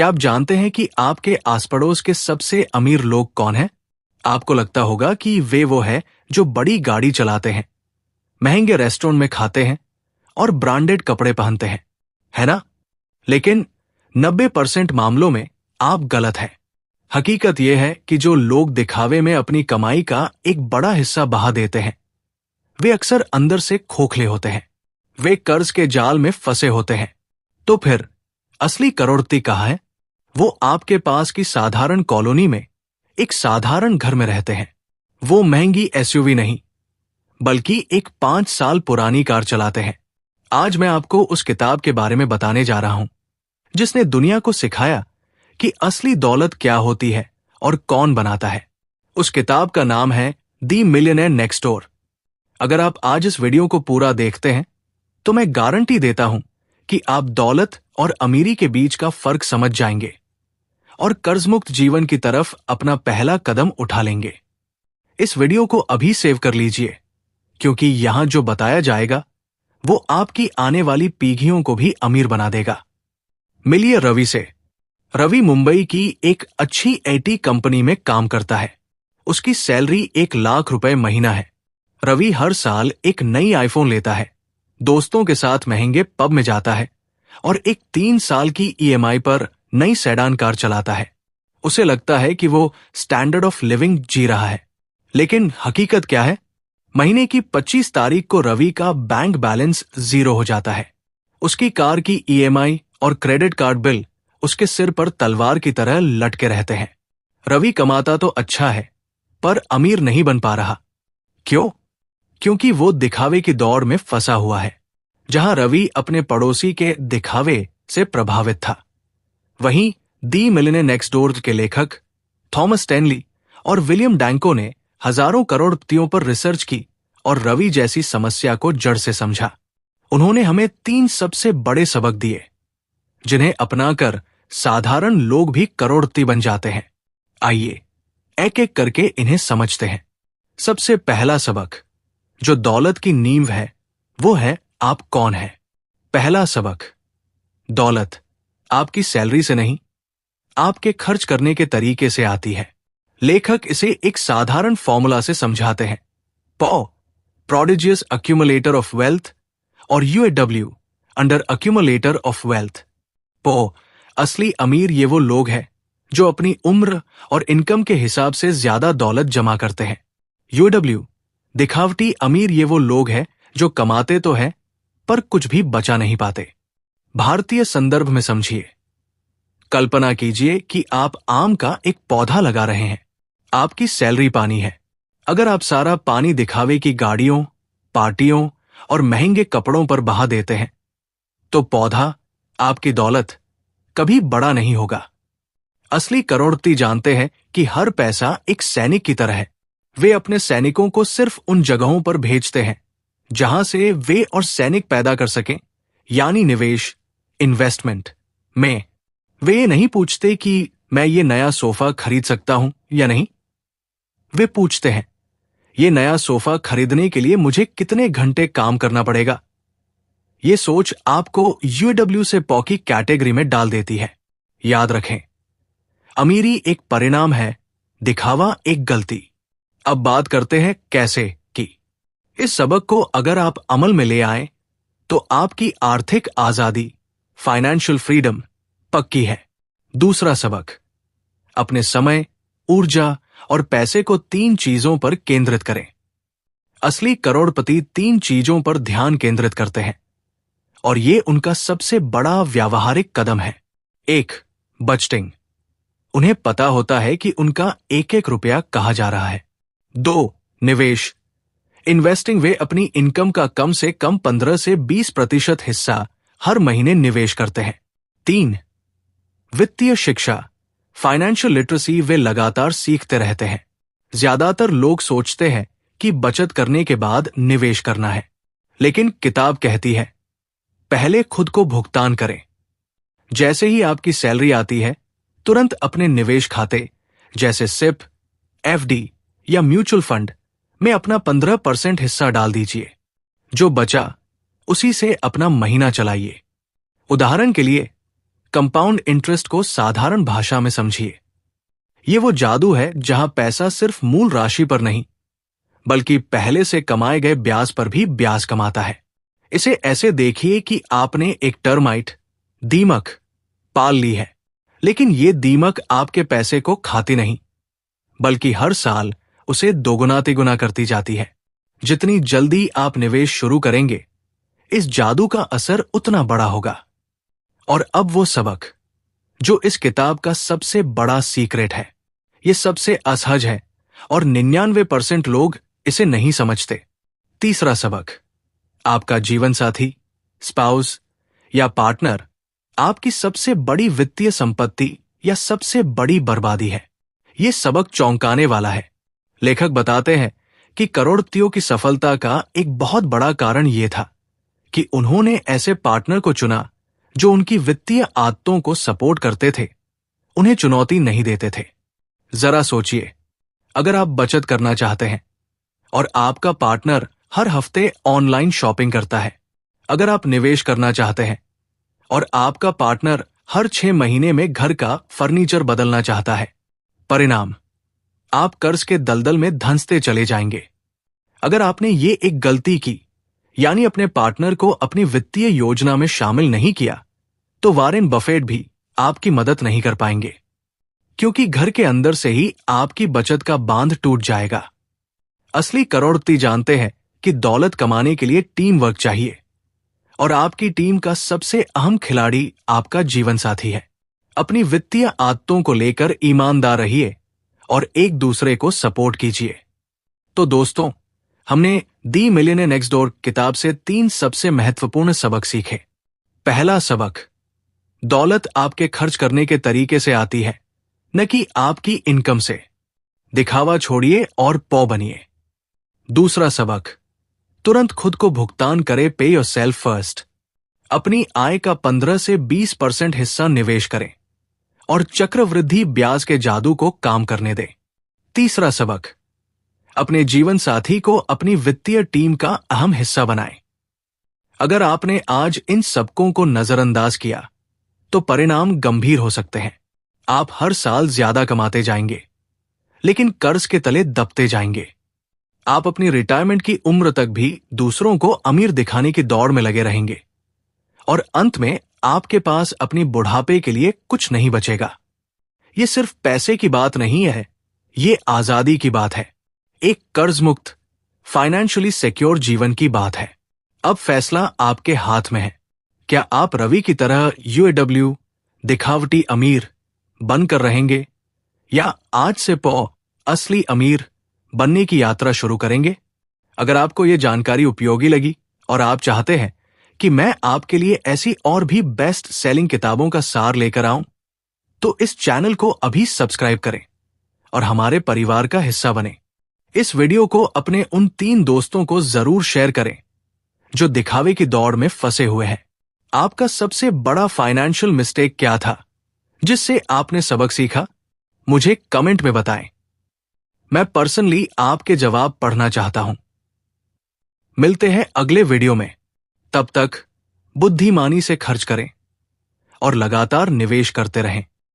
क्या आप जानते हैं कि आपके आस पड़ोस के सबसे अमीर लोग कौन हैं? आपको लगता होगा कि वे वो है जो बड़ी गाड़ी चलाते हैं, महंगे रेस्टोरेंट में खाते हैं और ब्रांडेड कपड़े पहनते हैं, है ना? लेकिन 90% मामलों में आप गलत हैं। हकीकत यह है कि जो लोग दिखावे में अपनी कमाई का एक बड़ा हिस्सा बहा देते हैं, वे अक्सर अंदर से खोखले होते हैं। वे कर्ज के जाल में फंसे होते हैं। तो फिर असली करोड़पति कहाँ है? वो आपके पास की साधारण कॉलोनी में एक साधारण घर में रहते हैं। वो महंगी एसयूवी नहीं, बल्कि एक 5 साल पुरानी कार चलाते हैं। आज मैं आपको उस किताब के बारे में बताने जा रहा हूं जिसने दुनिया को सिखाया कि असली दौलत क्या होती है और कौन बनाता है। उस किताब का नाम है द मिलियनेयर नेक्स्ट डोर। अगर आप आज इस वीडियो को पूरा देखते हैं तो मैं गारंटी देता हूं कि आप दौलत और अमीरी के बीच का फर्क समझ जाएंगे और कर्जमुक्त जीवन की तरफ अपना पहला कदम उठा लेंगे। इस वीडियो को अभी सेव कर लीजिए, क्योंकि यहां जो बताया जाएगा वो आपकी आने वाली पीढ़ियों को भी अमीर बना देगा। मिलिए रवि से। रवि मुंबई की एक अच्छी आईटी कंपनी में काम करता है। उसकी सैलरी 1 लाख रुपए महीना है। रवि हर साल एक नई आईफोन लेता है, दोस्तों के साथ महंगे पब में जाता है और एक 3 साल की ईएमआई पर नई सेडान कार चलाता है। उसे लगता है कि वो स्टैंडर्ड ऑफ लिविंग जी रहा है। लेकिन हकीकत क्या है? महीने की 25 तारीख को रवि का बैंक बैलेंस 0 हो जाता है। उसकी कार की ईएमआई और क्रेडिट कार्ड बिल उसके सिर पर तलवार की तरह लटके रहते हैं। रवि कमाता तो अच्छा है, पर अमीर नहीं बन पा रहा। क्यों? क्योंकि वो दिखावे की दौड़ में फंसा हुआ है। जहां रवि अपने पड़ोसी के दिखावे से प्रभावित था, वहीं द मिलियनेयर नेक्स्ट डोर के लेखक थॉमस स्टैनली और विलियम डैंको ने हजारों करोड़पतियों पर रिसर्च की और रवि जैसी समस्या को जड़ से समझा। उन्होंने हमें 3 सबसे बड़े सबक दिए जिन्हें अपनाकर साधारण लोग भी करोड़पति बन जाते हैं। आइए एक एक करके इन्हें समझते हैं। सबसे पहला सबक, जो दौलत की नींव है, वो है आप कौन हैं। पहला सबक, दौलत आपकी सैलरी से नहीं, आपके खर्च करने के तरीके से आती है। लेखक इसे एक साधारण फॉर्मूला से समझाते हैं। पॉ, प्रोडिजियस अक्यूमुलेटर ऑफ वेल्थ, और यूएडब्ल्यू, अंडर अक्यूमुलेटर ऑफ वेल्थ। पॉ, असली अमीर ये वो लोग हैं जो अपनी उम्र और इनकम के हिसाब से ज्यादा दौलत जमा करते हैं। यूडब्ल्यू, दिखावटी अमीर ये वो लोग हैं जो कमाते तो हैं पर कुछ भी बचा नहीं पाते। भारतीय संदर्भ में समझिए। कल्पना कीजिए कि आप आम का एक पौधा लगा रहे हैं। आपकी सैलरी पानी है। अगर आप सारा पानी दिखावे की गाड़ियों, पार्टियों और महंगे कपड़ों पर बहा देते हैं, तो पौधा, आपकी दौलत, कभी बड़ा नहीं होगा। असली करोड़पति जानते हैं कि हर पैसा एक सैनिक की तरह है। वे अपने सैनिकों को सिर्फ उन जगहों पर भेजते हैं जहां से वे और सैनिक पैदा कर सकें, यानी निवेश, इन्वेस्टमेंट में। वे ये नहीं पूछते कि मैं ये नया सोफा खरीद सकता हूं या नहीं। वे पूछते हैं, ये नया सोफा खरीदने के लिए मुझे कितने घंटे काम करना पड़ेगा। ये सोच आपको यूडब्ल्यू से पॉ की कैटेगरी में डाल देती है। याद रखें, अमीरी एक परिणाम है, दिखावा एक गलती। अब बात करते हैं कैसे की। इस सबक को अगर आप अमल में ले आए तो आपकी आर्थिक आजादी, फाइनेंशियल फ्रीडम पक्की है। दूसरा सबक, अपने समय, ऊर्जा और पैसे को 3 चीजों पर केंद्रित करें। असली करोड़पति 3 चीजों पर ध्यान केंद्रित करते हैं और ये उनका सबसे बड़ा व्यावहारिक कदम है। 1, बजटिंग। उन्हें पता होता है कि उनका एक एक रुपया कहाँ जा रहा है। 2, निवेश। इन्वेस्टिंग, वे अपनी इनकम का कम से कम 15 से 20% हिस्सा हर महीने निवेश करते हैं। 3, वित्तीय शिक्षा, फाइनेंशियल लिटरेसी, वे लगातार सीखते रहते हैं। ज्यादातर लोग सोचते हैं कि बचत करने के बाद निवेश करना है, लेकिन किताब कहती है पहले खुद को भुगतान करें। जैसे ही आपकी सैलरी आती है, तुरंत अपने निवेश खाते जैसे सिप, एफडी या म्यूचुअल फंड में अपना 15% हिस्सा डाल दीजिए। जो बचा उसी से अपना महीना चलाइए। उदाहरण के लिए, कंपाउंड इंटरेस्ट को साधारण भाषा में समझिए। ये वो जादू है जहां पैसा सिर्फ मूल राशि पर नहीं, बल्कि पहले से कमाए गए ब्याज पर भी ब्याज कमाता है। इसे ऐसे देखिए कि आपने एक टर्माइट, दीमक, पाल ली है, लेकिन ये दीमक आपके पैसे को खाती नहीं, बल्कि हर साल उसे दोगुना तिगुना करती जाती है। जितनी जल्दी आप निवेश शुरू करेंगे, इस जादू का असर उतना बड़ा होगा। और अब वो सबक जो इस किताब का सबसे बड़ा सीक्रेट है, ये सबसे असहज है और 99% लोग इसे नहीं समझते। तीसरा सबक, आपका जीवन साथी, स्पाउस या पार्टनर आपकी सबसे बड़ी वित्तीय संपत्ति या सबसे बड़ी बर्बादी है। ये सबक चौंकाने वाला है। लेखक बताते हैं कि करोड़पतियों की सफलता का एक बहुत बड़ा कारण यह था कि उन्होंने ऐसे पार्टनर को चुना जो उनकी वित्तीय आदतों को सपोर्ट करते थे, उन्हें चुनौती नहीं देते थे। जरा सोचिए, अगर आप बचत करना चाहते हैं और आपका पार्टनर हर हफ्ते ऑनलाइन शॉपिंग करता है, अगर आप निवेश करना चाहते हैं और आपका पार्टनर हर 6 महीने में घर का फर्नीचर बदलना चाहता है, परिणाम, आप कर्ज के दलदल में धंसते चले जाएंगे। अगर आपने ये एक गलती की, यानी अपने पार्टनर को अपनी वित्तीय योजना में शामिल नहीं किया, तो वॉरेन बफेट भी आपकी मदद नहीं कर पाएंगे, क्योंकि घर के अंदर से ही आपकी बचत का बांध टूट जाएगा। असली करोड़पति जानते हैं कि दौलत कमाने के लिए टीम वर्क चाहिए, और आपकी टीम का सबसे अहम खिलाड़ी आपका जीवन साथी है। अपनी वित्तीय आदतों को लेकर ईमानदार रहिए और एक दूसरे को सपोर्ट कीजिए। तो दोस्तों, हमने दी मिलियनेयर नेक्स्ट डोर किताब से 3 सबसे महत्वपूर्ण सबक सीखे। पहला सबक, दौलत आपके खर्च करने के तरीके से आती है, न कि आपकी इनकम से। दिखावा छोड़िए और पौ बनिए। दूसरा सबक, तुरंत खुद को भुगतान करे, पे योरसेल्फ फर्स्ट। अपनी आय का 15 से 20% हिस्सा निवेश करें और चक्रवृद्धि ब्याज के जादू को काम करने दें। तीसरा सबक, अपने जीवन साथी को अपनी वित्तीय टीम का अहम हिस्सा बनाएं। अगर आपने आज इन सबकों को नजरअंदाज किया, तो परिणाम गंभीर हो सकते हैं। आप हर साल ज्यादा कमाते जाएंगे, लेकिन कर्ज के तले दबते जाएंगे। आप अपनी रिटायरमेंट की उम्र तक भी दूसरों को अमीर दिखाने की दौड़ में लगे रहेंगे, और अंत में आपके पास अपनी बुढ़ापे के लिए कुछ नहीं बचेगा। ये सिर्फ पैसे की बात नहीं है, ये आजादी की बात है, एक कर्ज मुक्त, फाइनेंशियली सिक्योर जीवन की बात है। अब फैसला आपके हाथ में है। क्या आप रवि की तरह यूएडब्ल्यू दिखावटी अमीर बनकर रहेंगे, या आज से असली अमीर बनने की यात्रा शुरू करेंगे? अगर आपको यह जानकारी उपयोगी लगी और आप चाहते हैं कि मैं आपके लिए ऐसी और भी बेस्ट सेलिंग किताबों का सार लेकर आऊं, तो इस चैनल को अभी सब्सक्राइब करें और हमारे परिवार का हिस्सा बनें। इस वीडियो को अपने उन 3 दोस्तों को जरूर शेयर करें जो दिखावे की दौड़ में फंसे हुए हैं। आपका सबसे बड़ा फाइनेंशियल मिस्टेक क्या था, जिससे आपने सबक सीखा? मुझे कमेंट में बताएं। मैं पर्सनली आपके जवाब पढ़ना चाहता हूं। मिलते हैं अगले वीडियो में। तब तक बुद्धिमानी से खर्च करें और लगातार निवेश करते रहें।